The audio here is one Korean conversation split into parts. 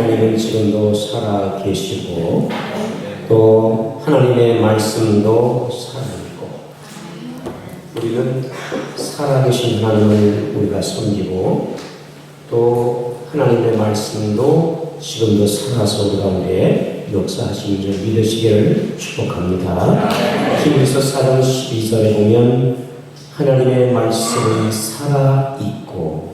하나님은 지금도 살아 계시고 또 하나님의 말씀도 살아있고 우리는 살아계신 하나님을 우리가 섬기고 또 하나님의 말씀도 지금도 살아서 우리 가운데 역사하시는 줄 믿으시기를 축복합니다. 히브리서 4장 12절에 보면 하나님의 말씀은 살아있고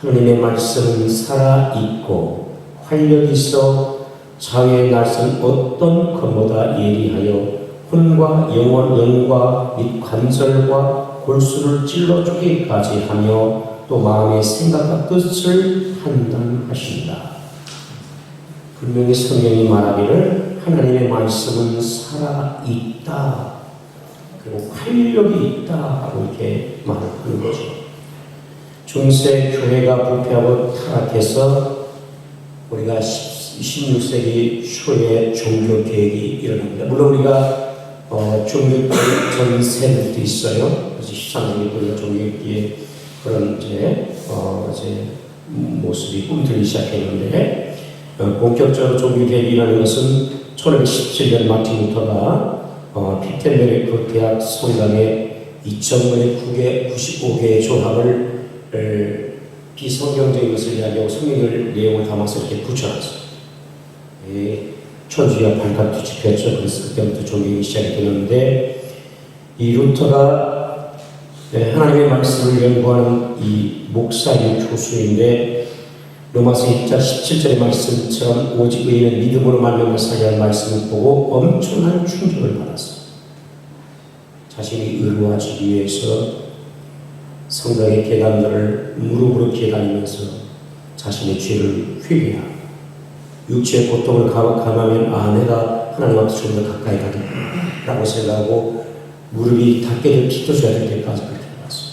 하나님의 말씀은 살아있고 활력이 있어 자유의 날선 어떤 것보다 예리하여 혼과 영과 및 관절과 골수를 찔러 쪼개기까지 하며 또 마음의 생각과 뜻을 판단하신다. 분명히 성경이 말하기를 하나님의 말씀은 살아있다. 그리고 활력이 있다. 하고 이렇게 말하는 거죠. 중세 교회가 부패하고 타락해서 우리가 16세기 초에 종교 개혁이 일어납니다. 물론 우리가 종교 전 세대도 있어요. 그래서 13세기 종교 개혁의 그런 이제 모습이 꿈틀기 시작했는데 본격적으로 종교 개혁이 일어나는 것은 1517년 마틴 루터가 피텐베르크 대학 성당에 2,995개의 조합을 비성경적인 것을 이야기하고 성경의 내용을 담아서 이렇게 붙여놨어요. 천주교가 발칵 뒤집혔죠. 그래서 그때부터 종교가 시작이 되는데 이 루터가 하나님의 말씀을 연구하는 이 목사인 교수인데 로마서 1장 17절의 말씀처럼 오직 의인은 믿음으로 말미암아 살리라는 말씀을 보고 엄청난 충격을 받았어요. 자신이 의로워지기 위해서 성당의 계단들을 무릎으로 계다니면서 자신의 죄를 회개하고 육체의 고통을 감하면 내가 하나님 앞에 좀 더 가까이 가겠구나라고 생각하고 무릎이 닿게 될 기도줘야 될 때까지 그렇게 해봤어요.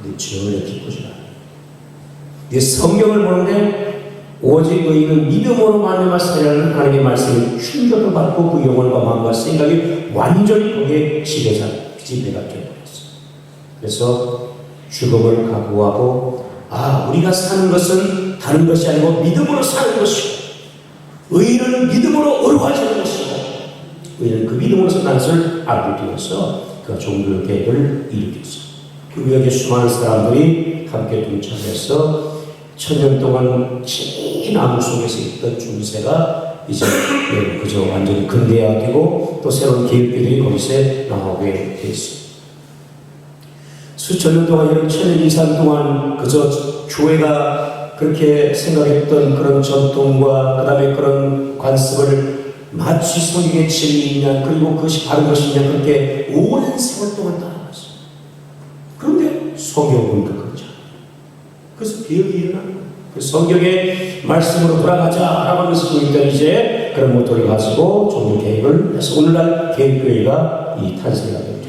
근데 전혀 기쁘지 않아요. 이 성경을 보는데 오직 의인은 믿음으로 말미암아 살리라는 하나님의 말씀에 충격을 받고 그 영혼과 마음과 생각이 완전히 거기에 지배가 되어버렸어요. 그래서 죽음을 각오하고 우리가 사는 것은 다른 것이 아니고 믿음으로 사는 것이고 의인은 믿음으로 의로워지는 것이고 의인은 그 믿음으로 사는 것을 알게 되어서 그가 종교 개혁을 일으켰어요. 그 위에 수많은 사람들이 함께 동참해서 1000년 동안 긴 암흑 속에서 있던 중세가 이제 그저 완전히 근대화되고 또 새로운 개혁들이 거기서 나오게 됐습니다. 수천 년 동안, 여러 천년 이상 동안 그저 교회가 그렇게 생각했던 그런 전통과 그 다음에 그런 관습을 마치 성경의 진리이냐 그리고 그것이 바른 것이냐 그렇게 오랜 세월 동안 따라갔어요. 그런데 성경을 보니까 그렇죠. 그래서 개혁이 일어나는 거예요. 성경의 말씀으로 돌아가자라고 하면서 보니까 이제 그런 모토를 가지고 종교 개혁을 해서 오늘날 개혁교회가 탄생하게 됩니다.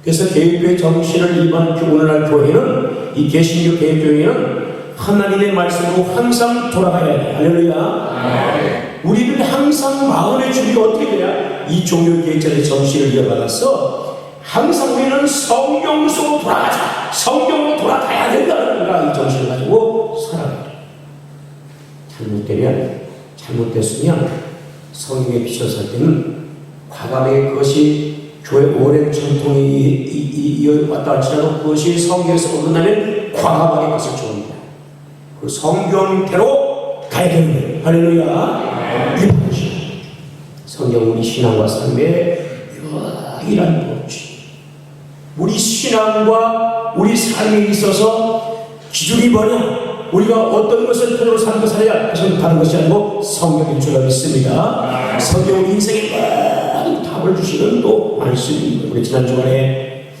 그래서 개혁교회 정신을 입은 오늘날 교회는 이 개신교 개혁교회는 하나님의 말씀으로 항상 돌아가야 해요. 할렐루야. 우리는 항상 마음의 준비가 어떻게 되냐? 이 종교 개혁자의 정신을 이어받아서 항상 우리는 성경 속으로 돌아가자. 성경으로 돌아가야 된다는 이 정신을 가지고 살아가야 돼요. 잘못됐으면 성경에 비춰서 할 때는 과감하게 그것이 교회 오랜 전통이 이어왔다 할지라도 그것이 성경에서 어긋나면 과감하게 그것을 줍니다. 그 성경대로 가야 되는 거예요. 할렐루야. 이것이 성경 우리 신앙과 삶의 유일한 법칙. 우리 신앙과 우리 삶에 있어서 기준이 뭐냐? 우리가 어떤 것을 편으로 사는 것을 해야 그것은 다른 것이 아니고 성경인 줄 믿습니다. 성경 인생의 많은 답을 주시는 또 말씀입니다. 우리 지난 주간에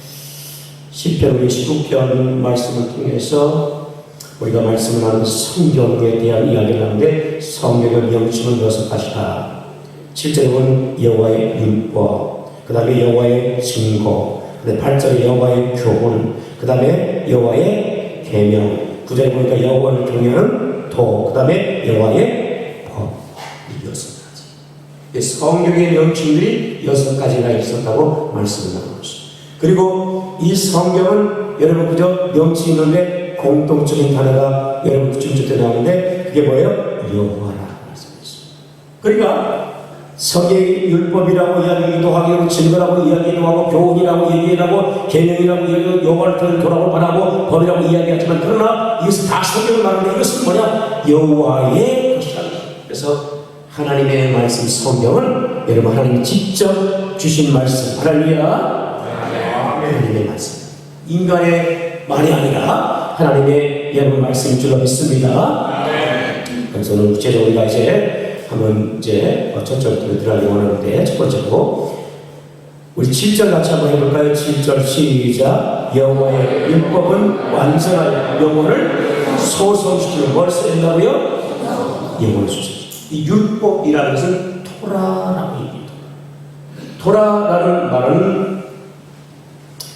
시편 29편 말씀을 통해서 우리가 말씀을 나눈 성경에 대한 이야기를 하는데 성경의 명칭은 6가지다. 7절에 보면 여호와의 율법, 그 다음에 여호와의 증거, 그 다음에 8절에 여호와의 교훈, 그 다음에 여호와의 계명, 9절에 보니까 여호와를 경외하는 도, 그 다음에 여호와의 법. 이 6가지. 성경의 명칭들이 6가지가 있었다고 말씀을 나누고 있습니다. 그리고 이 성경은 여러분 그저 명칭이 있는데 공통적인 단어가 여러분 좀 전에 나오는데 그게 뭐예요? 여호와라 말씀했어요. 그러니까 성경의 율법이라고 이야기도 하고 증거라고 이야기도 하고 교훈이라고 얘기하고 계명이라고 얘기하고 여호와를 돌아보고 말하고 법이라고 이야기하지만 그러나 이것은 다 성경을 말하는데 이것은 뭐냐? 여호와의 것이다. 그래서 하나님의 말씀 성경은 여러분 하나님이 직접 주신 말씀 할렐루야 하나님의 말씀 인간의 말이 아니라 하나님의 여러분 말씀인 줄로 믿습니다. 그래서 오늘 구체적으로 우리가 이제 한번 이제 첫 절부터 들어가려고 하는데 첫 번째로 우리 7절 같이 한번 해볼까요? 7절 시작. 여호와의 율법은 완전하여 영혼을 소성시키는 뭘 쓴다고요? 영혼을 소성시키는 이 율법이라는 것은 토라라고 얘기합니다. 토라라는 말은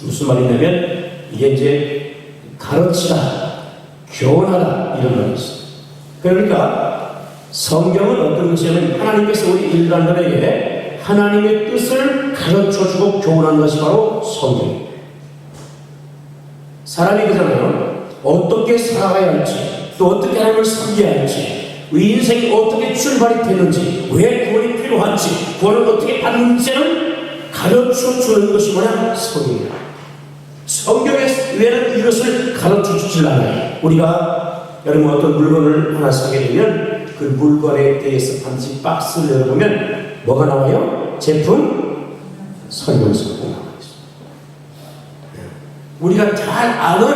무슨 말이냐면 이게 이제 가르치다, 교훈하다 이런 말이 있어요. 그러니까 성경은 어떤 것이냐면 하나님께서 우리 인간들에게 하나님의 뜻을 가르쳐주고 교훈하는 것이 바로 성경입니다. 사람이 그잖아요. 어떻게 살아가야 할지 또 어떻게 하나님을 섬겨야 할지 우리 인생이 어떻게 출발이 되는지 왜 구원이 필요한지 구원을 어떻게 받는지는 가르쳐주는 것이 뭐냐? 성경이다. 성경에 외에는 이것을 가르쳐주질 않아요. 우리가 여러분 어떤 물건을 하나 사게 되면 그 물건에 대해서 반드시 박스를 열어보면 뭐가 나와요? 제품 설명서가 나와 있어요. 우리가 잘 아는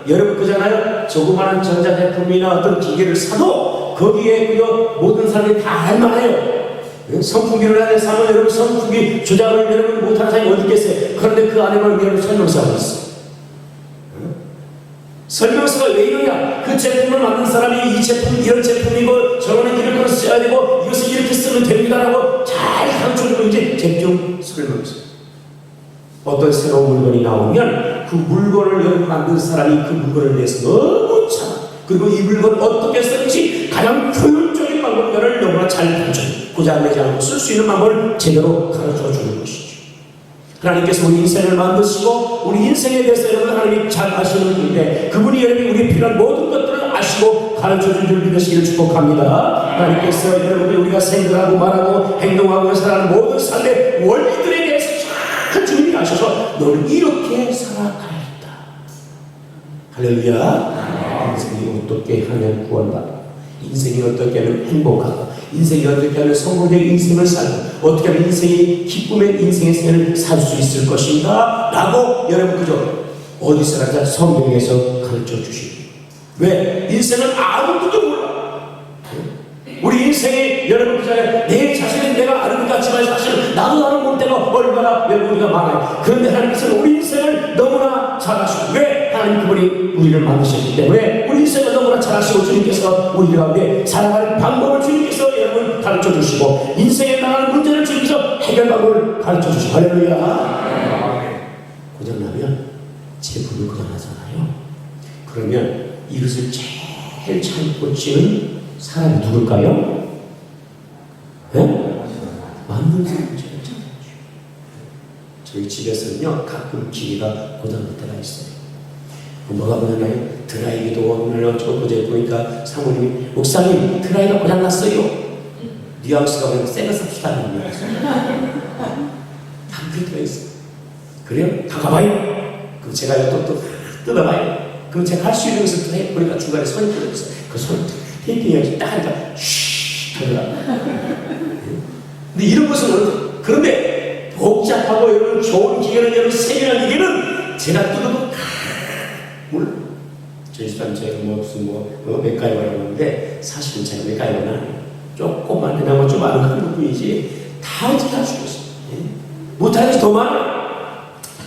여러분 그잖아요. 조그마한 전자제품이나 어떤 기계를 사도 거기에 그저 모든 사람이 다 알만해요. 선풍기를 안에 사면 여러분 선풍기 조작을 여러분 못하는 사람이 어디 있겠어요? 그런데 그 안에만 여러분 설명서가 있어요. 설명서가 왜 이러냐? 그 제품을 만든 사람이 이 제품 이런 제품이고 저거는 이런 걸 써야 되고 이것을 이렇게 쓰면 됩니다라고 잘 가르쳐주고 이제 제품 설명서. 어떤 새로운 물건이 나오면 그 물건을 여러분 만든 사람이 그 물건을 위해서 너무 잘 그리고 이 물건을 어떻게 쓰는지 가장 효율적인 방법을 너무나 잘 가르쳐줘요. 고장내지 않고 쓸 수 있는 방법을 제대로 가르쳐주는 것이죠. 하나님께서 우리 인생을 만드시고 우리 인생에 대해서 여러분 하나님이 잘 아시는 분인데 그분이 여러분이 우리의 필요한 모든 것들을 아시고 가르쳐준 줄 믿으시기를 축복합니다. 하나님께서 여러분이 우리가 생각하고 말하고 행동하고 살아가는 모든 삶의 원리들에 대해서 잘 주님이 아셔서 너는 이렇게 살아가야겠다. 할렐루야. 인생이 어떻게 하면 구원받아 인생이 어떻게 하면 행복하고 인생이 어떻게 하면 성공적인 인생을 살고 어떻게 하면 인생이 기쁨의 인생의 생활을 살 수 있을 것인가 라고 여러분 그저 어디서나 성경에서 가르쳐 주시고 왜? 인생은 아무것도 몰라. 우리 인생이 여러분 그잖아요. 내 자신은 내가 아는 것 같지만 사실은 나도 아는 못 때가 얼마나 여러분 우리가 많아요. 그런데 하나님께서는 우리 인생을 너무나 잘 아시고 왜? 하나님 그분이 우리를 만드셨기 때문에 우리 인생을 너무나 잘 아시고 주님께서 우리 가운데 살아가는 방법을 주님께서 여러분 가르쳐 주시고 인생에 나가는 문제를 주님께서 해결 방법을 가르쳐 주시고 할렐루야. 고장나면 제품이 고장나잖아요. 그러면 이것을 제일 잘 고치는 사람이 누굴까요? 네? 만드는 사람이죠. 저희 집에서는요 가끔 기계가 고장날 때가 있어요. 뭐가 고장나요? 드라이기도 오늘 어제 보니까 사모님이 목사님 드라이가 고장났어요. 뉘앙스가 그냥 새거 삽시다 하는 거예요. 다 그렇게 되어 있어요. 그래요? 다 가봐요. 그럼 제가 또 뜯어봐요. 그럼 제가 할 수 있는 것을 또 해보니까 중간에 손이 들어있어요. 그 손을 테이핑해야지 딱 하니까 쉬 하더라. 근데 이런 것은 그런데 복잡하고 여러분 좋은 기계는 여러분 세밀한 기계는 제가 뜯어도 몰라. 저희 집사님 제가 무슨 맥가이버라고 하는데 사실은 제가 맥가이버는 아니에요. 조금만 그나마 좀 아는 뿐이지 다 어떻게 할 수 있어요. 못하는 것이 더 많아요.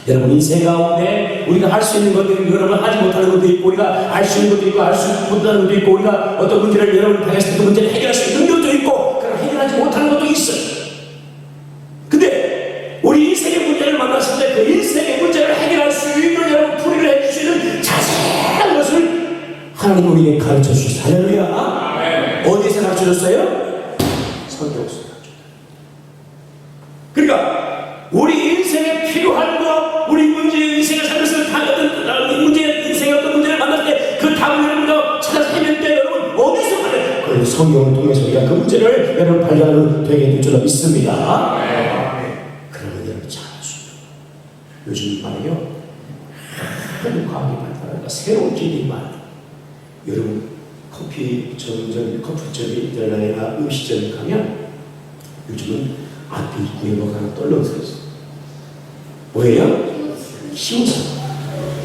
여러분 인생 가운데 우리가 할 수 있는 것도 있고 여러분 하지 못하는 것도 있고 우리가 알 수 있는 것도 있고 알 수 못하는 것도 있고 우리가 어떤 문제를 여러분 당했을 때 그 문제를 해결할 수 있는 것도 있고 그럼 해결하지 못하는 것도 있어요. 근데 우리 인생의 문제를 만났을 때 그 인생의 문제를 해결할 수 있는 여러분 풀이를 해줄 수 있는 자세한 것을 하나님 우리에게 가르쳐 주셨어요. 할렐루야. 어디서 가르쳐 줬어요? 성경에서 가르쳐 줬어요. 그러니까 우리 인생에 필요한 것 우리 인생을 살면서 다른 문제 인생의 어떤 문제를 만날 때 그 답을 여러분과 찾아서 헤맬 때 여러분 어디서 가요? 그리고 성경을 통해서 우리가 그 문제를 여러분 발견하는 되게 될 줄로 믿습니다. 그러면 여러분 잘 아십니다. 요즘 말이요, 하도 과학이 발달하니까 새로운 길이 많아요. 여러분 커피 전문점, 커피점이나 음식점에 가면 요즘은 앞에 입구에 뭐가 하나 떨려서 있어요. 뭐예요? 키우사.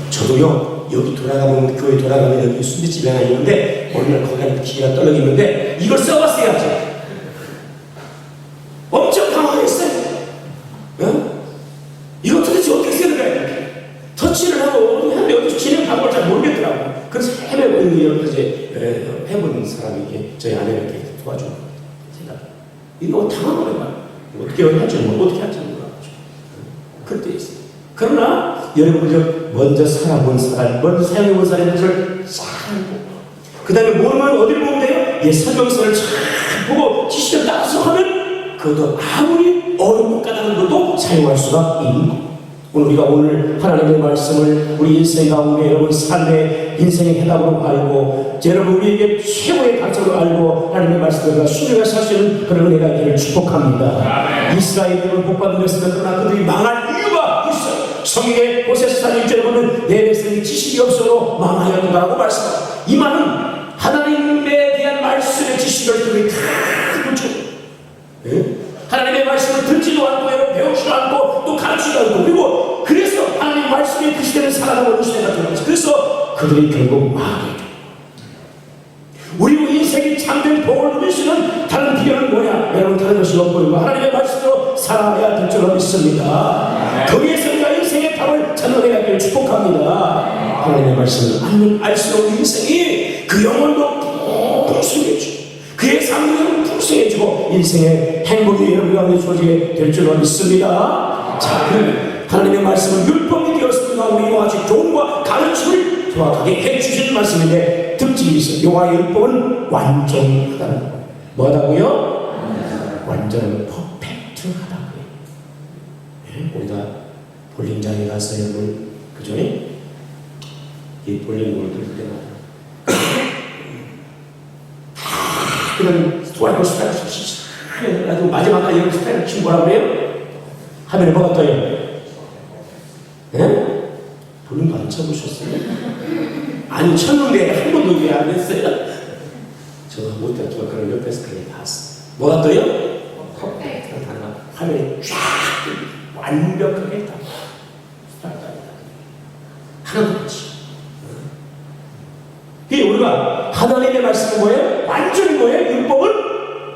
저도요, 여기 돌아가면, 교회 돌아가면 여기 순대집이 하나 있는데 어느 날 거기 하나 기계가 떨어져 있는데 이걸 써봤어야지. 엄청 당황했어요. 어? 이거 도대체 어떻게 쓰는 거야? 이렇게 터치를 하고 하는데 어디서 진행 방법을 잘 모르겠더라고요. 그래서 헤매고 여기까지 해본 사람이 저희 아내가 이렇게 도와주는 거예요. 생각. 이거 당황을 해봐요. 어떻게 할지 모르고 어떻게 할지 몰라가지고. 그럴 때 있어요. 그러나 여러분 먼저 살아본 사람, 먼저 사용해본 사람의 것을 잘 보고 그 다음에 뭐만 어디를 보면 돼요? 설명서를 잘 보고 지시를 따라서 하면 그것도 아무리 어렵고 까다로운 것도 사용할 수가 있는 거예요. 오늘 하나님의 말씀을 우리 인생 가운데 여러분 삶의 인생의 해답으로 알고 여러분 우리에게 최고의 가치로 알고 하나님의 말씀을 순종해 살 수 있는 그런 은혜가 있기를 축복합니다. 이스라엘을 못 받은 것은 그러나 그들이 망할 이유가 있어요. 성경의 호세아서 1절에 보면 내 백성이 지식이 없어도 망하였다고 말씀합니다. 이 말은 하나님에 대한 말씀의 지식을 그들이 다 그렇죠. 하나님의 말씀을 듣지도 않고 배우지도 않고 또 가르치지도 않고 그리고 그래서 하나님의 말씀에 그 시대를 살아가고 있는 시대가 되었죠. 그래서 그들이 결국 망하게 돼요. 우리 인생이 참된 복을 누릴 수 있는 다른 비결은 뭐냐? 여러분 다른 것이 없고 하나님의 말씀으로 살아가야 될 줄로 믿습니다. 거기에서 우리가 인생의 답을 찾아내기를 축복합니다. 하나님의 말씀을 알면 알수록 인생이 그 영혼도 풍성해지고 그의 삶도 풍성해지고 인생의 행복이 여러분 가운데 주어지게 될 줄로 믿습니다. 자, 그러면 하나님의 말씀은 율법이 되었습니다. 우리와 같이 교훈과 가르침을 정확하게 해주시는 말씀인데 특징이 있어요. 여호와의 율법은 완전하다는 거예요. 뭐라고요? 완전 퍼펙트하다고요. 네? 우리가 볼링장에 가서 여러분 그죠? 이 볼링을 들 때마다 그런 스트라이크 스타일을 아주 마지막까지 이런 스타일을 치고 뭐라고 그래요? 하면에 뭐가 떠요? 예? 볼링도 안 쳐보셨어요? 아니 쳤는데 한 번도 이해 안 했어요. 제가 못했지만 그런 옆에서 그냥 봤어. 뭐가 떠요? 퍼펙트한 단어가 화면에 쫙 완벽하게 딱 하나도 없이. 그게 우리가 하나님의 말씀은 뭐예요? 완전히 뭐예요? 율법은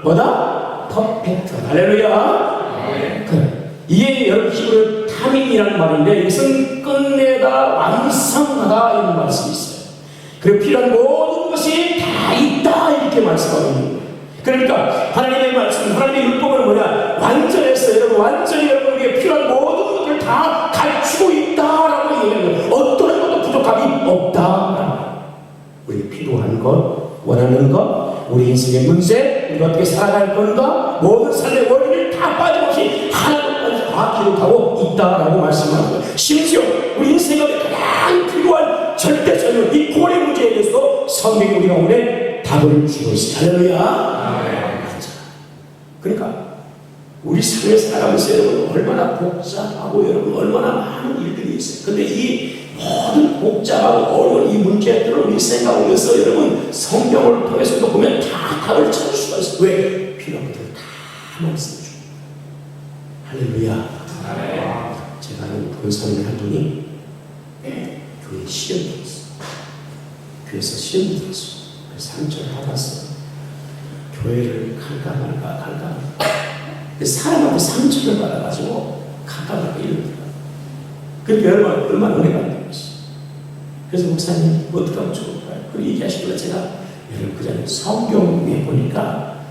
뭐다? 퍼펙트. 할렐루야. 그래. 이게 여러분 히브리 타민이라는 말인데 이것은 끝내다 완성하다 이런 말씀이 있어요. 그리고 필요한 모든 것이 다 있다 이렇게 말씀하고 있는 거예요. 그러니까 하나님의 말씀, 하나님의 율법은 뭐냐? 완전했어요. 여러분 완전히 여러분에게 필요한 모든 것을 다 갖추고 있다라고 얘기하는 거예요. 어떤 것도 부족함이 없다. 우리 필요한 것, 원하는 것, 우리 인생의 문제, 우리가 어떻게 살아갈 건가, 모든 삶의 원리를 다 빠짐없이 하나도 다 기록하고 있다라고 말씀하는 거예요. 심지어 우리 인생에 가장 필요한 절대적인 이 고뇌 문제에 대해서도 성경이 우리가 오늘 답을 주고 있어요. 할렐루야. 그러니까 우리 삶을 살아가면서 여러분 얼마나 복잡하고 여러분 얼마나 많은 일들이 있어요. 근데 이 모든 복잡하고 어려운 이 문제들을 우리 생각하면서 여러분 성경을 통해서도 보면 다 답을 찾을 수가 있어요. 왜? 필요한 것들을 다 말씀해 줍니다. 할렐루야. 제가 아는 권사님을 한 분이 교회 시험이 있어요. 교회에서 시험이 있어요. 그래서 상처를 받았어요. 교회를 갈까 말까. 사람한테 상처를 받아가지고 갈까 말까 이러더라고요. 그러니까 얼마나 은혜가 안 되고 있어요. 그래서 목사님 어떻게 하면 좋을까요? 그 얘기하시길래 제가 여러분 그 전에 성경에 보니까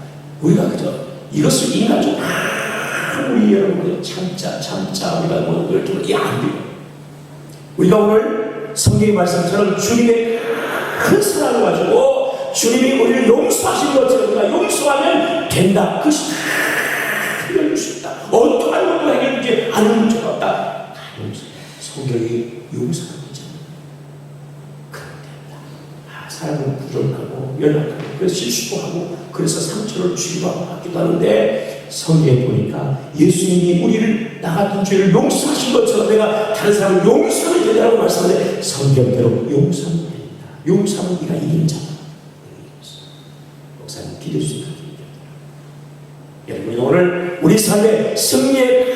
우리가 그저 이것을 인간적으로 우리 여러분 참자 우리가 뭐 이렇게 안 돼요. 우리가 오늘 성경의 말씀처럼 주님의 큰 사랑을 가지고 주님이 우리를 용서하신 것처럼 우리가 용서하면 된다. 그것이 해결될 수 있다. 어떠한 것도 해결되지 않은 문제가 없다. 성경이 용서하고 있잖아요. 그런데 사람은 부족하고 연약하고 그래서 실수도 하고 그래서 상처를 주기도 하기도 하는데 성경에 보니까 예수님이 우리를 나 같은 죄를 용서하신 것처럼 내가 다른 사람을 용서하면 되냐고 말씀하는데 성경대로 용서하면 됩니다. 용서하면 네가 이긴 자다. 목사님 기도해 주시면 여러분 오늘 우리 삶의 승리의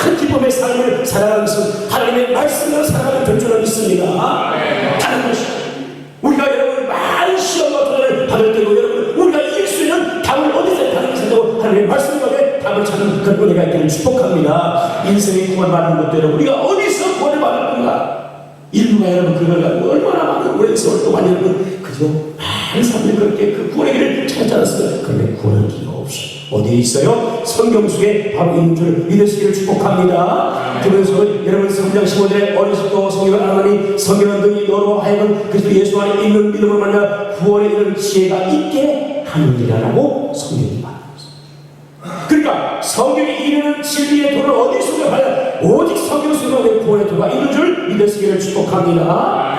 큰 기쁨의 삶을 살아가는 것은 하나님의 말씀으로 살아가는 될 줄을 믿습니다. 다른 것이 우리가 여러분 많은 시험과 도전을 받을 때고 여러분 우리가 이길 수 있는 답을 어디서 다른 것에도 하나님의 말씀 속에 답을 찾는 그런 은혜가 있기를 축복합니다. 인생의 구원 받는 것도 여러분 우리가 어디서 구원을 받을 건가? 인류가 여러분 그걸 가지고 얼마나 많은 오랜 세월 동안 여러분 그저 많은 사람들이 그렇게 그 구원의 길을 찾지 않았어요. 그런데 구원의 길이 없어요. 어디에 있어요? 성경 속에 바로 있는 줄 믿으시기를 축복합니다. 그러면서 여러분 성경 15절에 어리석도 성경을 알아보니 성경은 능히 너로 하여금 그리스도 예수 안에 있는 믿음으로 말미암아 구원에 이르는 지혜가 있게 하느니라라고 성경이 말합니다. 그러니까 성경이 이르는 진리의 도를 어디서 가야 오직 성경 속에 구원의 도가 있는 줄 믿으시기를 축복합니다.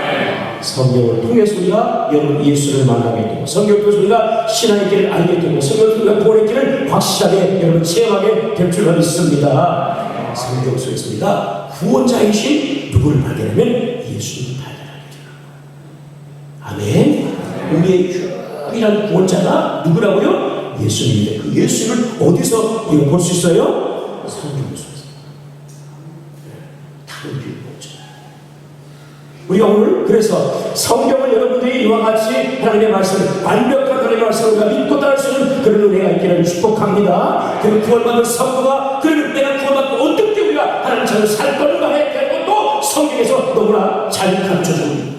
성경을 통해서 우리가 여러분 예수를 만나게 되고 성경을 통해서 우리가 신앙의 길을 알게 되고 성경을 통해서 구원의 길을 확실하게 여러분 체험하게 될 줄 믿습니다. 성경 속에서 우리가 구원자이신 누구를 발견하면 예수님을 발견하게 됩니다. 아멘. 우리의 유일한 구원자가 누구라고요? 예수님인데 그 예수님을 어디서 볼 수 있어요? 성경 속에서. 다른 길이 없죠. 우리가 오늘 그래서 성경을 여러분들이 이와 같이 하나님의 말씀을 완벽한 하나님의 말씀을 우리가 믿고 따를 수 있는 그런 은혜가 있기를 축복합니다. 그리고 구원받은 성도가 그러면 내가 구원받고 어떻게 우리가 하나님 전을 살 건가에 대한 것도 성경에서 너무나 잘 가르쳐줍니다.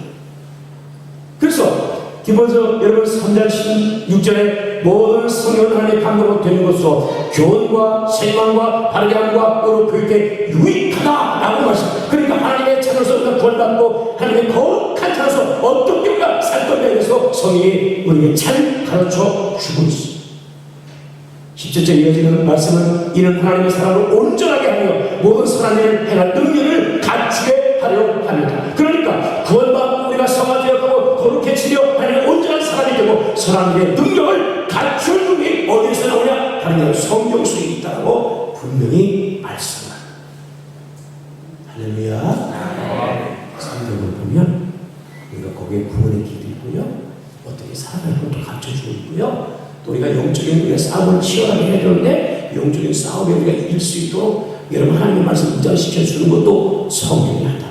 그래서 디모데서 여러분 3장 16절에 모든 성경은 하나님의 감동으로 되는 것으로 교훈과 책망과 바르게 함과 의로 교육에 유익하다라고 말씀. 그러니까 하나님의 자녀로서 우리가 구원받고 하나님의 거룩한 자녀로서 어떻게 우리가 살 건가에 대해서 성경이 우리에게 잘 가르쳐 주고 있습니다. 10절째 이어지는 말씀은 이는 하나님의 사람을 온전하게 하며 모든 선한 일을 행할 능력을 갖추게 하려 합니다. 그러니까 구원받고 우리가 성화되어가고 거룩해지려 하나님의 온전한 사람이 되고 선한 일의 능력을 갖출 능력이 어디서 나오냐? 하나님의 성경 속에 있다고 분명히 말씀합니다. 할렐루야. 성경을 보면 우리가 거기에 구원의 길이 있고요, 어떻게 살아갈 것도 갖춰주고 있고요, 또 우리가 영적인 우리가 싸움을 치열하게 해야 되는데 영적인 싸움에 우리가 이길 수 있도록 여러분 하나님의 말씀 무장시켜주는 것도 성경이 한다.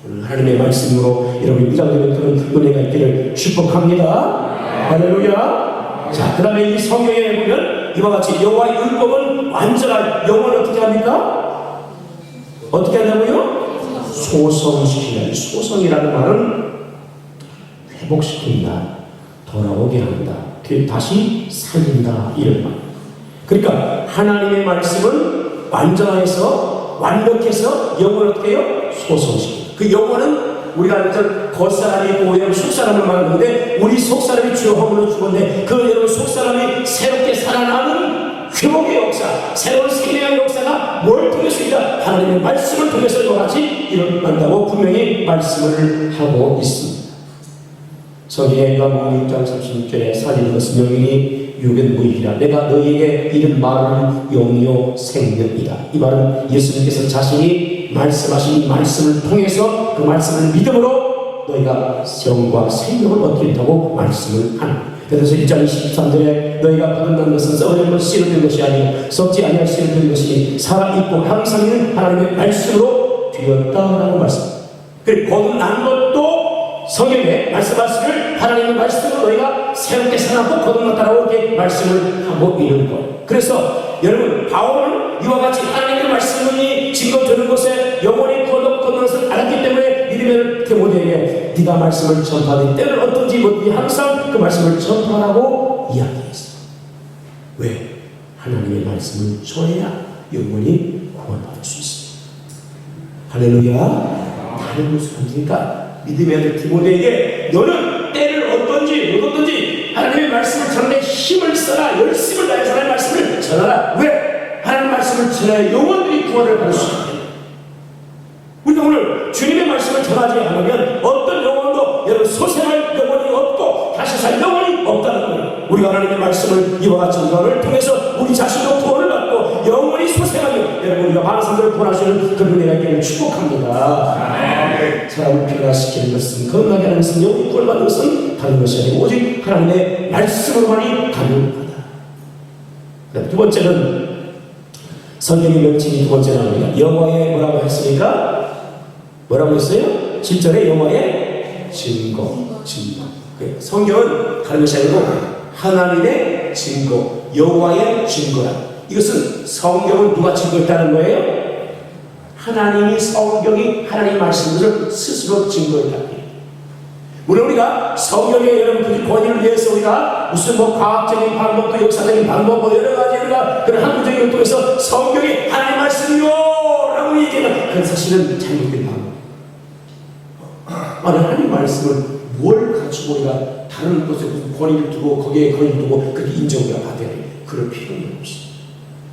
오늘 하나님의 말씀으로 여러분이 무장되는 그런 은혜가 있기를 축복합니다. 할렐루야. 자, 그 다음에 이 성경에 보면 이와 같이 여호와의 율법은 완전한 영혼을 어떻게 합니까? 어떻게 한다고요? 소성시키는. 소성이라는 말은 회복시킨다, 돌아오게 한다, 다시 살린다, 이런 말. 그러니까 하나님의 말씀은 완전해서 완벽해서 영혼을 어떻게 해요? 소성시킨다. 그 영혼은 우리가 알던 겉사람이 있고 여러분 속사람을 말하는데 우리 속사람이 주요 허물로 죽었는데 그 여러분 속사람이 새롭게 살아나는 회복의 역사, 새로운 생명의 역사가 뭘 통해서이다? 하나님의 말씀을 통해서 이와 같이 일어난다고 분명히 말씀을 하고 있습니다. 성경에 요한복음 6장 36절에 살리는 것은 영이니 육은 무익이라 내가 너희에게 이른 말은 영이요 생명이다. 이 말은 예수님께서 자신이 말씀하신 말씀을 통해서 그 말씀을 믿음으로 너희가 영과 생명을 얻게 된다고 말씀을 하는. 그래서 1장 23절에 너희가 거듭난 것은 썩어진 것 씨를 된 것이 아니요 썩지 아니할 씨를 된 것이니 살아있고 항상 있는 하나님의 말씀으로 되었다라고 말씀. 그리고 거듭난 것도 성경에 말씀하시기를 하나님의 말씀으로 너희가 새롭게 살아나고 거듭났다라고 이렇게 말씀을 하고 있는 것. 그래서 여러분 바울은 이와 같이 하나님의 말씀이 증거되는 곳에 영혼이 거듭난 것을 알았기 때문에 믿음의 디모데에게 네가 말씀을 전파하니 때는 어떤지 뭐든지 항상 그 말씀을 전파하고 이야기했어. 왜? 하나님의 말씀을 전해야 영혼이 구원받을 수 있습니다. 할렐루야. 다른 것을 하니까 믿음의 아들 디모데에게 너는 때를 어떤지 못 어떤지 하나님의 말씀을 전하는 힘을 써라, 열심을 다해서 하나님의 말씀을 전하라. 왜? 하나님의 말씀을 전하여 영혼들이 구원을 받을 수 있다. 우리가 오늘 주님의 말씀을 전하지 않으면 어떤 영혼도 여러분 소생할 영혼이 없고 다시 살 영혼이 없다는 우리가 하나님의 말씀을 이와 같은 것을 통해서 우리 자신도 구원을 받고 영원히 소생하며 여러분 우리가 많은 사람들을 구원하시는 그런 은혜가 있기를 축복합니다. 사람을 변화시키는 것은 건강하게 하는 것은 영원히 구원받는 것은 다른 것이 아니고 오직 하나님의 말씀으로만이 가능하다. 두 번째는 성경의 명칭이 두 번째 나옵니다. 여호와의 뭐라고 했습니까? 뭐라고 했어요? 7절에 여호와의 증거. 성경은 다른 것이 아니고 하나님의 증거, 여호와의 증거라. 이것은 성경은 누가 증거했다는 거예요? 하나님이 성경이 하나님 말씀을 스스로 증거했다. 물론 우리가 성경의 여러분 그 권위를 위해서 우리가 무슨 뭐 과학적인 방법도 역사적인 방법 뭐 여러 가지 우리가 그런 학문적인 걸 통해서 성경이 하나님 말씀이요 라고 얘기하면 그건 사실은 잘못된 방법. 아니 하나님 말씀을 뭘 가지고 우리가 다른 곳에 무슨 권위를 두고 거기에 권위를 두고 그렇게 인정을 받아야 돼. 그럴 필요는 없어.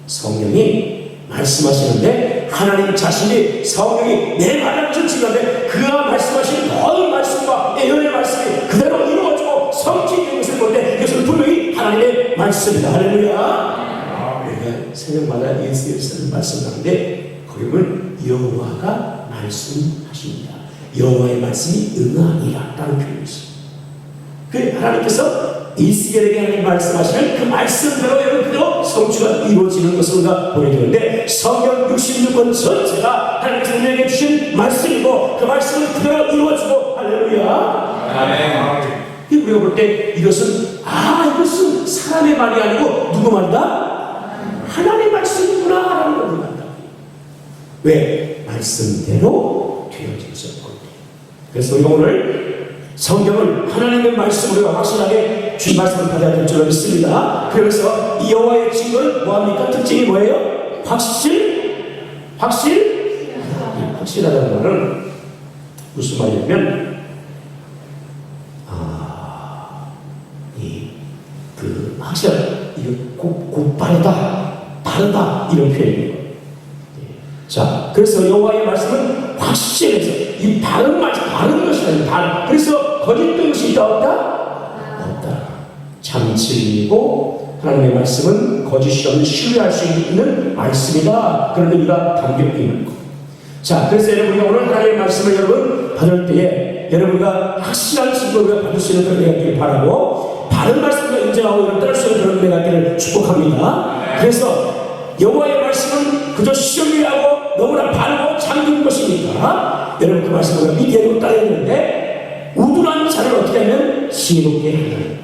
성령이 말씀하시는데 하나님 자신이 성령이 내 말을 증언하는데 그가 말씀하신 모든 말씀과 예언의 말씀이 그대로 이루어지고 성취되는 것을 볼 때 그것은 분명히 하나님의 말씀이다. 할렐루야. 우리가 새벽마다 예수께서 말씀하는데 거기 보면 여호와가 말씀하십니다. 여호와의 말씀이 응하니라 라는 표현이 있습니다. 그 하나님께서 이스라엘에게 하나님 말씀하시면 그 말씀대로 여러분 그대로 성취가 이루어지는 것을 우리가 보게 되는데 성경 66권 전체가 하나님께서 우리에게 주신 말씀이고 그 말씀은 그대로 이루어지고 할렐루야. 아멘. 우리가 볼 때 이것은 이것은 사람의 말이 아니고 누구 말이다? 하나님의 말씀이구나 라는 걸 우리가 왜? 말씀대로 되어져. 그래서 우리가 오늘 성경을 하나님의 말씀으로 확실하게 주신 말씀을 받아야 될 줄 믿습니다. 그래서 이 여호와의 증거는 뭐합니까? 특징이 뭐예요? 확실하다는 말은 무슨 말이냐면 확실한 이거 바르다 이런 표현이에요. 자, 그래서 여호와의 말씀은 확실해서 이 바른 것이다. 그래서 거짓된 것이 있다 없다? 없다. 참 진리고 하나님의 말씀은 거짓이 없는 신뢰할 수 있는 말씀이다. 그런 의미가 담겨 있는 것. 자, 그래서 여러분이 오늘 하나님의 말씀을 여러분 받을 때에 여러분과 확실한 증거를 받을 수 있는 그런 은혜가 있기를 바라고 바른 말씀과 인정하고 여러분 따를 수 있는 그런 은혜가 있기를 축복합니다. 그래서 여호와의 말씀은 그저 시험이라고 너무나 바르고 잠긴 것이니까 여러분 그 말씀을 이대로 따르는데 우둔한 자를 어떻게 하면 지혜롭게 하는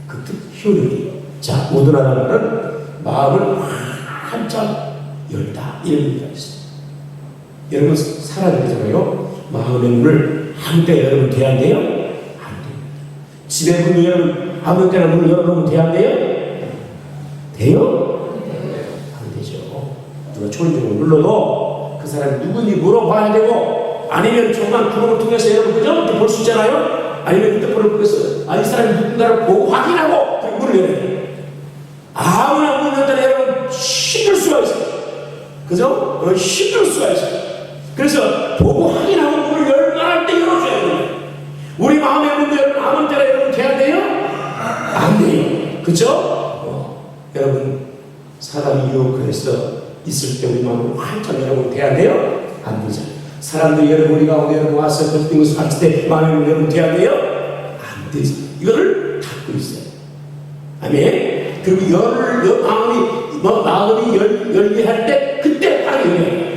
그 효력이. 자, 우둔하다는 말은 마음을 한짝 열다 이런 의미가 있어요. 여러분 살아야 되잖아요. 마음의 문을 한때 여러분 돼야 안 돼요? 안 됩니다. 집의 문을 여러분 아무 때나 문을 열어놓으면 돼야 안 돼요? 돼요? 누가 초인종을 눌러도 그 사람이 누군지 물어봐야 되고 아니면 조그만 구멍을 통해서 여러분 그저 이렇게 볼 수 있잖아요. 아니면 휴대폰을 통해서 이 사람이 누군가를 보고 확인하고 그 문을 열어야 돼요. 아무나 문을 열다 여러분 힘들 수가 있어요. 그죠? 힘들 수가 있어요. 그래서 보고 확인하고 문을 열만할 때 열어줘야 돼요. 우리 마음의 문도 여러분 아무 때나 여러분 돼야 돼요? 안 돼요. 그죠? 여러분 사람이 유혹해서 있을 때 우리 마음을 활짝 여러분 돼야 돼요? 안 되죠. 사람들이 여러분 우리가 오늘 여러분 와서 그런 것을 봤을 때 마음이 여러분 돼야 돼요? 안 되죠. 이거를 닫고 있어요. 아멘. 그리고 마음이 열게 할 때 그때 바로 열려요.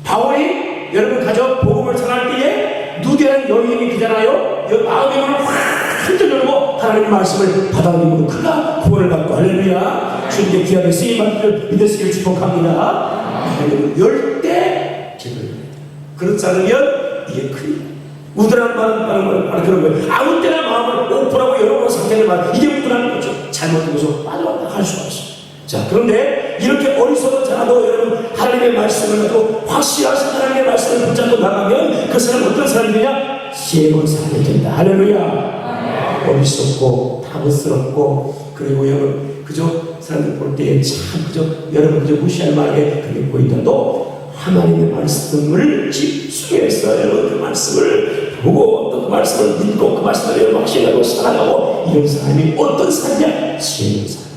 바울이 여러분 가져 복음을 전할 때에 누대한 여인이 그잖아요. 마음의 문을 확 열고 하나님의 말씀을 받아들이고 그가 구원을 받고 할렐루야. 주님께 귀하게 쓰임받기를 믿으시기를 축복합니다. 열 때 제대로 그렇지 않으면 이게 큰일. 우둔한 말은 그런 거예요. 아무 때나 마음을 오픈하고 열어보는 상태를 말 이게 우둔한 거죠. 잘못된 것으로 빠져나갈 수가 있어요. 자, 그런데 이렇게 어리석은 자라도 여러분 하나님의 말씀을 가지고 확실하신 하나님의 말씀을 붙잡고 나가면 그 사람은 어떤 사람이냐? 지혜로운 사람이 된다. 할렐루야. 어리석고 타부스럽고 그리고 여러분 그저 사람들 볼 때에 참 그저 여러분 그저 무시할 만하게 그렇게 보인다도 하나님의 말씀을 집중해서 여러분 그 말씀을 보고 또 그 말씀을 믿고 그 말씀을 여러분 확신하고 살아가고 이런 사람이 어떤 사람이야? 지혜로운 사람이야.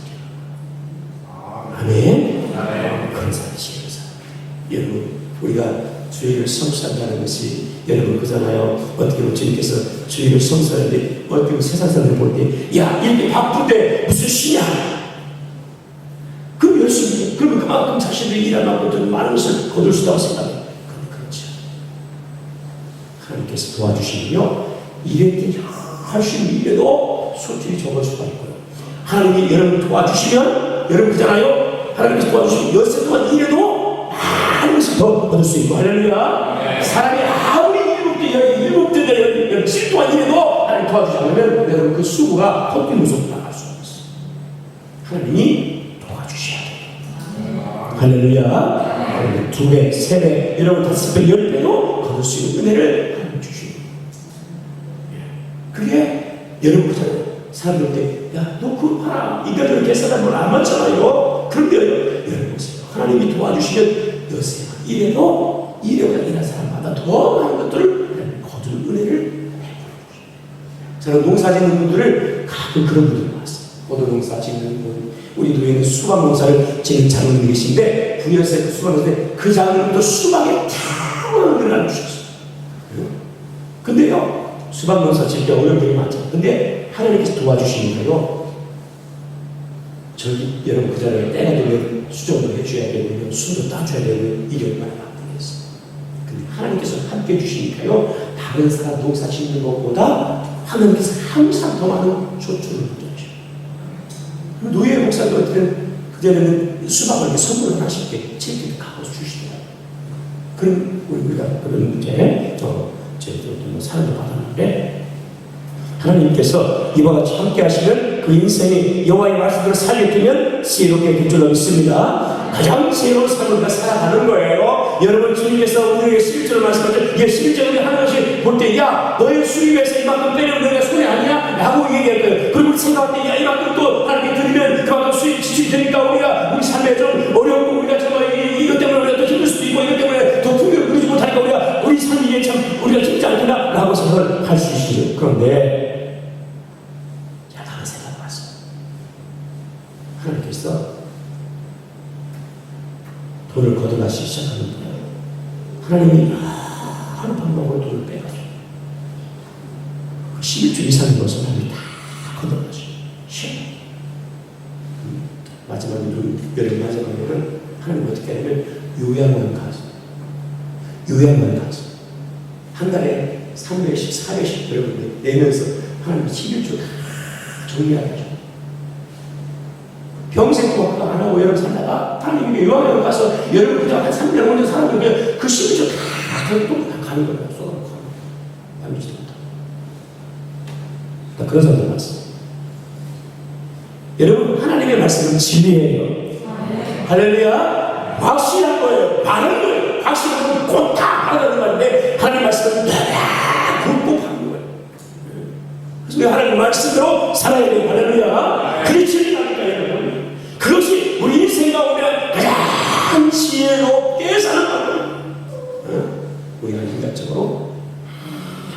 아멘. 그런 사람이 지혜로운 사람. 여러분 우리가 주의를 성취한다는 것이 여러분 그잖아요. 어떻게 보면 주님께서 주의를 성취하는데 어떻게 보면 세상 사람들 볼 때 야 이렇게 바쁜데 무슨 쉬냐? 그럼 열심히 해. 그러면 그만큼 자신들이 일할 만큼 많은 것을 거둘 수 있다고 생각해요. 그런데 그렇지 않아요. 하나님께서 도와주시면요 일에 열심히 일해도 소질이 적을 수가 있고요. 하나님이 여러분 도와주시면 여러분 그잖아요. 하나님께서 도와주시면 엿새 동안 일해도 많은 것을 더 얻을 수 있고 할렐루야. 사람이 아무리 일곱 대 며칠 동안 일해도 하나님 도와주지 않으면 여러분 그 수고가 헛되이 무섭게 나갈 수가 있어요. 하나님이 도와주셔야 돼요. 할렐루야. 2배, 3배, 여러분 5배, 10배도 거둘 수 있는 은혜를 하나님 주시고 그게 여러분 그잖아요. 사람들 때 야 너 그거 봐라 인간적으로 계산하는 건 안 맞잖아요. 그런데 여러분 보세요. 하나님이 도와주시면 여세요. 이래도 이래보다 일한 사람마다 더 많은 것들을 거둘 은혜를 해보는 저는 농사 짓는 분들을 가끔 그런 분들이 많았어요. 포도 농사 짓는 분, 우리 교회는 수박 농사를 짓는 장로님이 계신데 부여에서 그 수박 농사인데 그 장로님도 수박에 탁월한 은혜를 주셨어요. 근데요 수박 농사 짓을 때 어려운 일이 많죠. 근데 하나님께서 도와주시니까요 저기 여러분 그 자리에 때가 되면 수정도 해줘야 되고 순도 따줘야 되고 일이 얼마나 바쁘겠어요. 근데 하나님께서 함께 해주시니까요 다른 사람 농사 짓는 것보다 하나님께서 항상 더 많은 조초를 주셔요. 노예 목사도 어쨌든 그전에는 수박을 이렇게 선물을 하나씩 이렇게 체크를 갖고 주시더라고요. 그럼 우리가 그런 문제에 사람도 받았는데 하나님께서 이와 같이 함께 하시면 그 인생이 여호와의 말씀대로 살게 되면 지혜롭게 될 줄로 믿습니다. 가장 지혜로운 삶을 우리가 살아가는 거예요. 여러분 주님께서 우리에게 11절을 말씀하셨죠. 이게 11절을 하는 것이 볼 때 야 너의 수입에서 이만큼 빼려면 너희가 손해 아니냐? 라고 얘기할 거예요. 그리고 우리 생각할 때 야 이만큼 또 하나님께 드리면 그만큼 수입 지출이 되니까 우리가 우리 삶에 좀 어려운 거 우리가 정말 이것 때문에 우리가 또 힘들 수도 있고 이것 때문에 더 풍요를 누리지 못하니까 우리 삶이 이게 참 우리가 힘지 않구나 라고 생각을 할 수 있어요. 그런데 하나님께서 돈을 거둬가시기 시작하는데 하나님이 하는 방법으로 돈을 빼가지고 그 11주 이상인 것을 하나님이 다 거둬가시고 여름 마지막에는 하나님 어떻게 하냐면 요양원 가서 한 달에 300씩 400씩 여러분들 내면서 하나님 11주 다 정리하게 평생 공부도 안 하고 여러분 살다가 하나님이 요양원 가서 여러분 그냥 한 3년 5년 살았는데 그 11조 다 가는 거예요. 쏟아놓고 남기지도 못하고. 그런 사람들 많습니다. 여러분 하나님의 말씀은 진리예요. 할렐루야. 확실한 거예요. 바른 거예요. 확실한 건 곧 다 바르다는 말인데 하나님의 말씀은 곧 바른 거예요. 그래서 하나님의 말씀대로 살아야 돼요. 할렐루야. 그게 진리라니까 여러분. 그것이 우리 인생 가운데 가장 지혜롭게 사는 방법. 우리가 인간적으로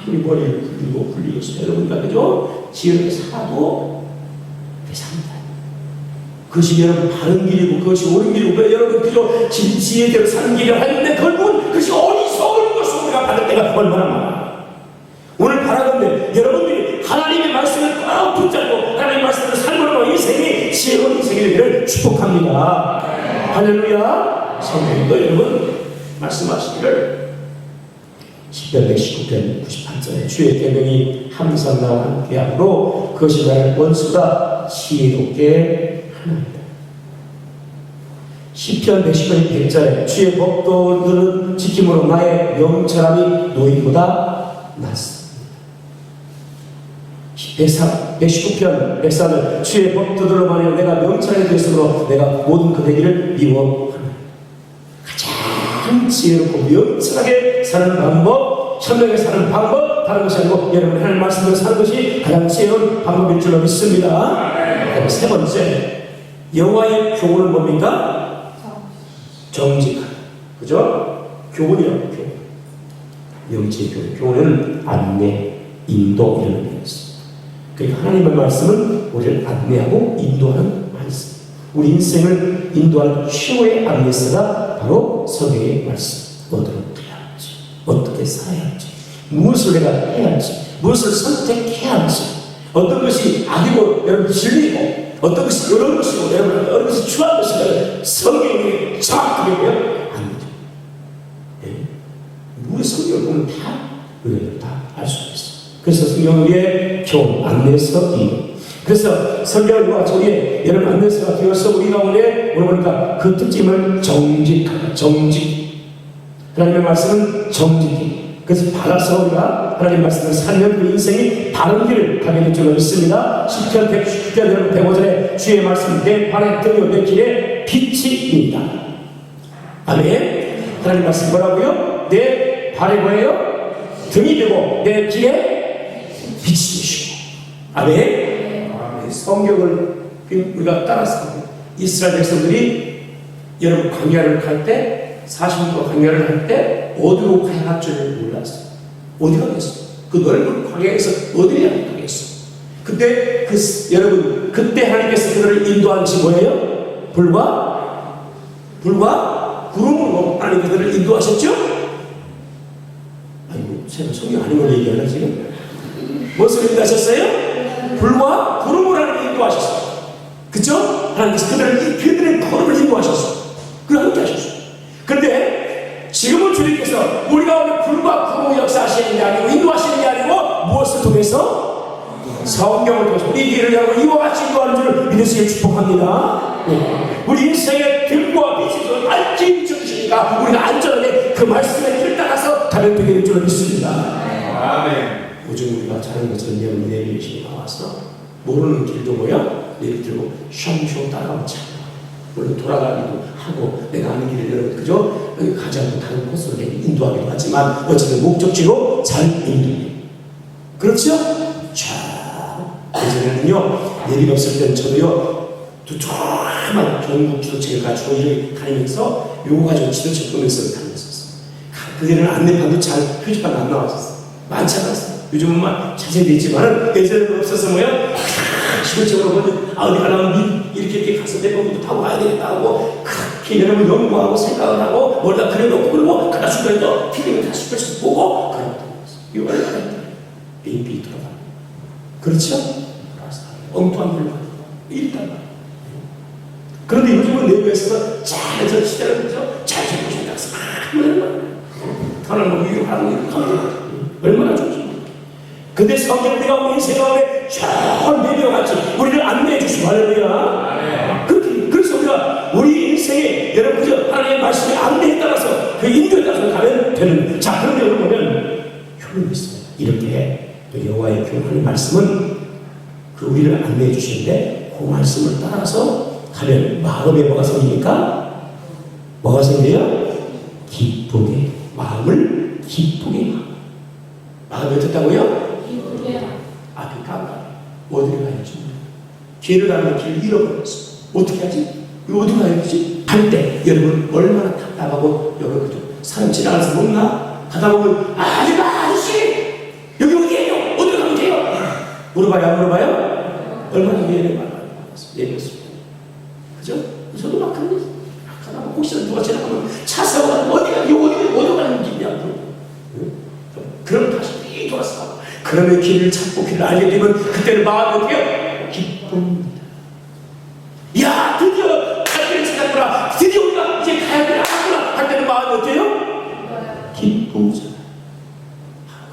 우리 머리를 굴리고 여러분과 그죠? 지혜롭게 살아도 배상합니다. 그것이 여러분 바른 길이고 그것이 옳은 길이고 여러분 그저 지혜대로 사는 길이라고 하는데 결국은 그것이 어리석은 것을 우리가 받을 때가 얼마나 많아. 오늘 바라건대 여러분들이 하나님의 말씀을 꼭 붙잡고 하나님의 말씀을 살므로 인생이 지혜로운 인생이 되기를 축복합니다. 할렐루야. 성경도 여러분 말씀하시기를 시편 119편 98절에 주의 계명이 항상 나와 함께하므로 그것이 나를 원수가 지혜롭게 하나이다. 시편 119편 100절에 주의 법도들은 지킴으로 나의 명철함이 노인보다 낫습니다. 119편 103절 주의 법도들로 말하여 내가 명철하게 되었으므로 내가 모든 그 되기를 미워하노라. 가장 지혜롭고 명철하게 사는 방법, 현명하게 사는 방법 다른 것이 아니고 여러분 하나님 말씀대로 사는 것이 가장 지혜로운 방법일 줄로 믿습니다. 세 번째 여호와의 교훈은 뭡니까? 정직한. 그죠? 교훈이라고 교훈. 영지의 교훈은 안내, 인도 이런 의미가 있습니다. 그러니까 하나님의 말씀은 우리를 안내하고 인도하는 말씀. 우리 인생을 인도하는 최고의 안내서가 바로 성경의 말씀. 어디로 가야 할지, 어떻게 살아야 할지, 무엇을 내가 해야 할지, 무엇을 선택해야 할지, 어떤 것이 악이고 여러분 진리고 어떤 것이 어려운 것이고 여러분 어떤 것이 추한 것이고 성경이 정확하게 안내죠. 우리 성경을 보면 우리가 다 알 수 있어요. 그래서 성경의 교훈, 안내서, 인도. 그래서 성경을 우리의 여러분 안내서가 되어서 우리 가운데 오늘 보니까 그 특징은 정직하다. 정직. 하나님의 말씀은 정직이. 그래서 받아서 우리가 하나님의 말씀을 살면 그 인생이 바른 길을 가게 될 줄 믿습니다. 10편 110편 105절에 주의 말씀 내 발의 등이요 내 길에 빛이입니다. 아멘. 하나님 말씀 뭐라고요? 내 발에 뭐예요? 등이 되고 내 길에 빛이 되시고. 아멘. 성경을 우리가 따라서 이스라엘 백성들이 여러분 광야를 갈 때 40도 광야를 할 때 어디로 가야 할 줄 몰랐어요. 어디 가겠어? 그 넓은 광야에서 어디를 가겠어? 그때 여러분 그때 하나님께서 그들을 인도한지 뭐예요? 불과 구름으로 하나님께서 그들을 인도하셨죠? 아이고 제가 성경 아닌 걸 얘기하나 지금? 무엇을 인도하셨어요? 불과 구름으로 하나님 인도하셨어요. 그죠? 하나님께서 그들의 걸음을 인도하셨어요. 그걸 함께 하셨어요. 그런데 지금은 주님께서 우리가 오늘 불과 구름 역사하시는 게 아니고 인도하시는 게 아니고 무엇을 통해서? 성경을 통해서 우리 길을 여러분 이와 같이 인도하는 줄 믿으시길 축복합니다. 우리 인생의 등과 빛이 밝게 비춰주시니까 우리가 안전하게 그 말씀의 길 따라서 가면 되게 될 줄 믿습니다. 아멘. 요즘 우리가 자는 것처럼 여러분 내비게이션이 나와서 모르는 길도 뭐야? 내비 들고 숑숑 따라가면 참 물론 돌아가기도 하고 내가 아는 길을 여러분 그죠? 여기 가지 않고 다른 코스로 인도하기도 하지만 어쨌든 목적지로 잘 인도해요. 그렇죠? 자, 예전에는요 내비가 없을 때는 저도요 두툼한 전국 지도책을 가지고 이렇게 다니면서 요거 가지고 지도책 보면서 다녔었어요. 그때는 안내판도 잘 표지판 안 나왔었어요. 많지 않았어요. 요즘은 막 자세히 있지만은 예전에는 없어서 뭐야? 지도책으로 보면 어디 가려면 이렇게 가서 내버리도 타고 가야 되겠다 하고 그렇게 여러분 연구하고 생각을 하고 머리다 그려놓고 그러고 가다 중간에 또 TV를 다시 펼쳐서 보고 그런 이거 얼마나 AP 들어가. 그렇죠? 엉뚱한 걸 받고 일단 말이에요. 그런데 요즘은 내부에서 잘해서 시대를 그죠? 잘 적으신다 해서 얼마나 하나님 뭐 유효하는 일 얼마나 좋습니까? 근데 성경 우리가 우리 생각에 저 내려같이 우리를 안내해 주시고 할렐루야. 그래서 우리가 우리 인생에 여러분 그저 하나님의 말씀에 안내에 따라서 그 인도에 따라서 가면 되는. 자 그런데 여러분 보면 효능이 있습니다. 이렇게 여호와의 교훈하는 말씀은 그 우리를 안내해 주시는데 그 말씀을 따라서 가면 마음에 뭐가 생기니까? 뭐가 생겨요? 기쁘게 마음을 기쁘게 마음이 어떻다고요? 앞이 깜깜해. 어디를 가야지? 길을 가면 길 잃어버렸어. 어떻게 하지? 이거 어디 가야 되지? 할 때 여러분 얼마나 답답하고 여러분 사람 지나가서 못나? 가다 보면 아저씨 여기 어디예요? 어디로 가면 돼요? 물어봐요 안 물어봐요? 얼마나 예를 받았어. 예배했습니다. 그죠? 저도 막 그런 거 가다 보면 혹시나 누가 지나가면 차 세워 가면 어디로 가는 길이야? 그럼 다시 돌아서 그러면 길을 찾고 길을 알게 되면 그때는 마음이 어때요? 기쁩니다. 야 드디어 갈 길을 찾았구나. 드디어 우리가 이제 가야 될 알았구나 할 때는 마음이 어때요? 기쁘죠.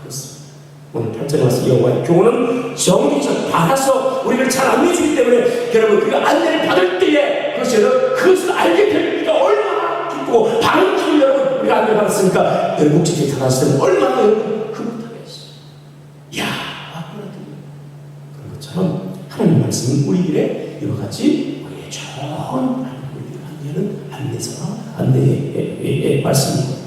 그렇습니다. 오늘 8절에 와서 여호와의 교훈은 정리적 받아서 우리를 잘 안내주기 때문에 여러분 그가 안내를 받을 때에 그것을 알게 될 우리가 얼마나 기쁘고 바른 길을 여러분 우리가 안내를 받았으니까 여러분 목적지에 다다랐을 때는 얼마나 여러분 그런 것처럼 하나님 말씀은 우리 길에 이와 같이 우리의 좋은 안내는 안내서가 안내의 말씀입니다.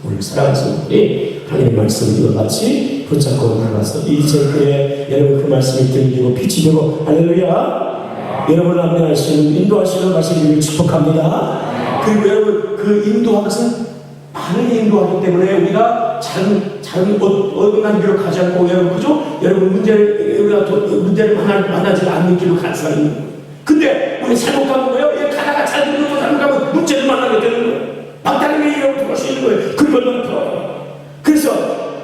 오늘 살아가신 우리 하나님의 말씀을 이와 같이 붙잡고 나가서 이제 그의 여러분 그 말씀이 들리고 빛이 되고 할렐루야. 여러분을 안내하시는 인도하시는 말씀을 축복합니다. 그리고 여러분 그 인도하는 것은 바른 인도하기 때문에 우리가 우리가 작은 어긋난 길로 가지 않고, 여러분, 그죠? 여러분, 문제를 만나지 않는 길로 갈 수가 있는 거예요. 근데 우리 잘못 가는 거예요. 얘 가다가 잘못 가면 문제를 만나게 되는 거예요. 막다른 길이라고 들어갈 수 있는 거예요. 그게 얼마나 편해요. 그래서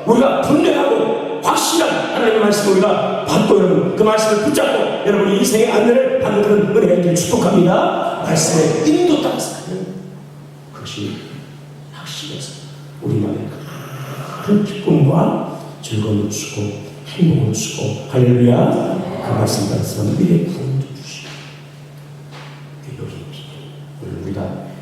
우리가 분명하고 확실한 하나님의 말씀을 우리가 받고, 여러분, 그 말씀을 붙잡고 여러분이 인생의 안내를 받는 그런 은혜가 있기를 축복합니다. 말씀의 인도 따라서 하는 그것이 확실해서 우리만의 큰 기쁨과 즐거움을 주고 행복을 주고, 할렐루야, 그 말씀 따라서 미래의 구원도 주시고, 여기 오늘 우리가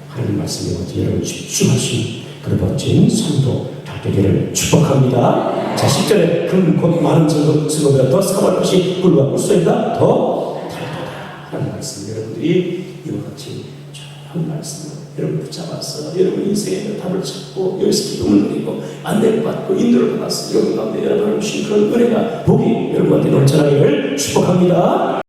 하나님 말씀에 여러분 집중하신 그런 멋진 삶도 다 되기를 축복합니다. 자, 10절에 금 많은 증거보다 더 사모할 것이 꿀과 꿀소리보다 더 달도다 하는 말씀, 여러분들이 이와 같이 좋은 말씀을 여러분 붙잡아서 여러분 인생의 답을 찾고 여기서 기쁨을 누리고 안내를 받고 인도를 받았어. 여러분 가운데 여러분을 주신 그런 은혜가 복이 여러분한테 넘쳐나기를 축복합니다.